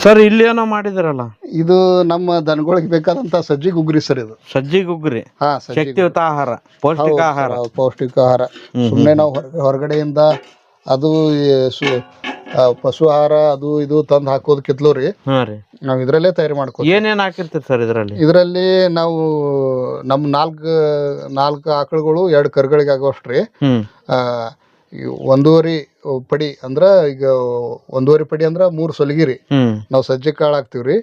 Sir ಇಲ್ಲಿ ಏನೋ ಮಾಡಿದಿರಲ್ಲ, ಇದು ನಮ್ಮ ದನಗಳಿಗೆ ಬೇಕಾದಂತ ಸಜ್ಜಿ ಗುಗ್ರಿ ಸರ್. ಇದು ಸಜ್ಜಿ ಗುಗ್ರಿ, ಹಾ ಶಕ್ತಿಯುತ ಆಹಾರ, ಪೌಷ್ಟಿಕ ಆಹಾರ. ಪೌಷ್ಟಿಕ ಆಹಾರ. ಸುಮ್ಮನೆ ನಾವು ಹೊರಗಡೆಯಿಂದ ಅದು ಪಶು ಆಹಾರ ಅದು ಇದು ತಂದು ಹಾಕೋದ್ ಕಿತ್ಲೂರಿ. ನಾವ್ ಇದ್ರಲ್ಲೇ ತಯಾರಿ ಮಾಡ್ಕೋ. ಏನೇನ್ ಹಾಕಿರ್ತೀರಿ ಸರ್ ಇದರಲ್ಲಿ? ಇದರಲ್ಲಿ ನಾವು ನಮ್ ನಾಲ್ಕು ಆಕಳುಗಳು 2 ಕರುಗಳಿಗೆ ಆಗೋಷ್ಟ್ರಿ. 1.5 ಪಡಿ ಅಂದ್ರ ಈಗ 1.5 ಪಡಿ ಅಂದ್ರ 3 ಸೊಲಗಿರಿ ನಾವ್ ಸಜ್ಜೆ ಕಾಳು ಹಾಕ್ತಿವ್ರಿ.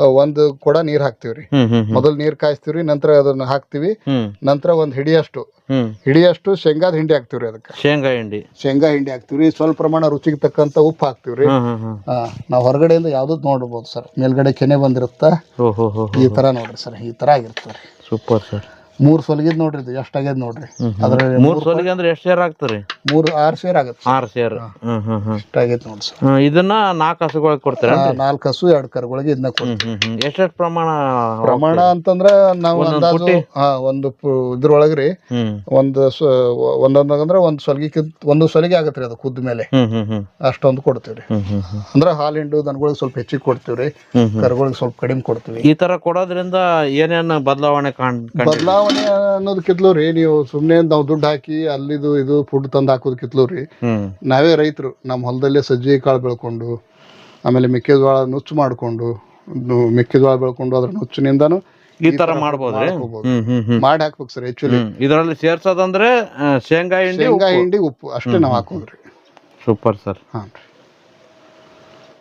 1 ಕೊಡ ನೀರ್ ಹಾಕ್ತಿವ್ರಿ. ಮೊದಲ್ ನೀರ್ ಕಾಯಿಸ್ತಿವ್ರಿ, ನಂತರ ಅದನ್ನ ಹಾಕ್ತಿವಿ. ನಂತರ 1 ಹಿಡಿಯಷ್ಟು ಶೇಂಗಾದ ಹಿಂಡಿ ಹಾಕ್ತಿವ್ರಿ. ಅದಕ್ಕೆ ಶೇಂಗಾ ಹಿಂಡಿ ಹಾಕ್ತಿವ್ರಿ. ಸ್ವಲ್ಪ ಪ್ರಮಾಣ ರುಚಿಗೆ ತಕ್ಕಂತ ಉಪ್ಪು ಹಾಕ್ತಿವ್ರಿ. ನಾವ್ ಹೊರಗಡೆಯಿಂದ ಯಾವ್ದು ನೋಡ್ಬೋದು ಸರ್, ಮೇಲ್ಗಡೆ ಕೆನೆ ಬಂದಿರುತ್ತ. ಈ ತರ ನೋಡ್ರಿ ಸರ್, ಈ ತರ ಆಗಿರ್ತದೆ. Super sir. 3 ಸೊಲಗಿದ್ ನೋಡ್ರಿ, ಇದು ಎಷ್ಟಾಗ್ಯದ ನೋಡ್ರಿ. ಅದ್ರ 3 ಸೊಲಿಗೆ ಅಂದ್ರೆ ಎಷ್ಟು ಸೇರ್ ಆಗ್ತರಿ? 6 ಸೇರ್ ಆಗತ್ತೆ. 6 ಸೇರ್. ಇಷ್ಟಾಗೈತೆ ನೋಡ್ರಿ ಸರ್. ಇದನ್ನ 4 ಹಸುಗಳಿಗೆ ಕೊಡ್ತೀರಾ? 4 ಹಸು 2 ಕರುಗಳಿಗೆ ಇದನ್ನ ಕೊಡ್ತೀವಿ. ಎಷ್ಟೆಷ್ಟು ಪ್ರಮಾಣ ಅಂತಂದ್ರ ನಾವು ಅಂದಾಜು ಒಂದು ಇದ್ರೊಳಗ್ರಿ ಒಂದೊಂದಂದ್ರ ಒಂದು ಸೊಲಿಗೆ ಆಗತ್ರಿ. ಅದು ಕುದ್ದ ಮೇಲೆ ಅಷ್ಟೊಂದು ಕೊಡ್ತೀವ್ರಿ. ಅಂದ್ರ ಹಾಲಿಂಡು ದನಗಳಿಗೆ ಸ್ವಲ್ಪ ಹೆಚ್ಚಿಗೆ ಕೊಡ್ತೀವ್ರಿ, ಕರುಗಳಿಗೆ ಸ್ವಲ್ಪ ಕಡಿಮೆ ಕೊಡ್ತೀವಿ. ಈ ತರ ಕೊಡೋದ್ರಿಂದ ಏನೇನು ಬದಲಾವಣೆ ಅನ್ನೋದಕ್ಕಿತ್ಲೂರಿ, ನೀವು ಸುಮ್ನೆ ನಾವು ದುಡ್ಡು ಹಾಕಿ ಅಲ್ಲಿದು ಇದು ಫುಡ್ ತಂದು ಹಾಕೋದಕ್ಕಿತ್ಲೂರಿ, ನಾವೇ ರೈತರು ನಮ್ಮ ಹೊಲದಲ್ಲೇ ಸಜ್ಜಿ ಕಾಳು ಬೆಳ್ಕೊಂಡು, ಆಮೇಲೆ ಮೆಕ್ಕೆಜೋಳ ನುಚ್ಚು ಮಾಡ್ಕೊಂಡು, ಅದ್ರ ನುಚ್ಚಿನಿಂದಾನು ಈ ತರ ಮಾಡ್ಬೋದು, ಮಾಡಿ ಹಾಕ್ಬೇಕು ಸರ್. ಆಕ್ಚುಲಿ ಇದರಲ್ಲಿ ಸೇರ್ಸೋದಂದ್ರೆ ಶೇಂಗಾ ಹಿಂಡಿ, ಉಪ್ಪು ಅಷ್ಟೇ ನಾವ್ ಹಾಕೋದ್ರಿ. Super sir. ಹಾಂ.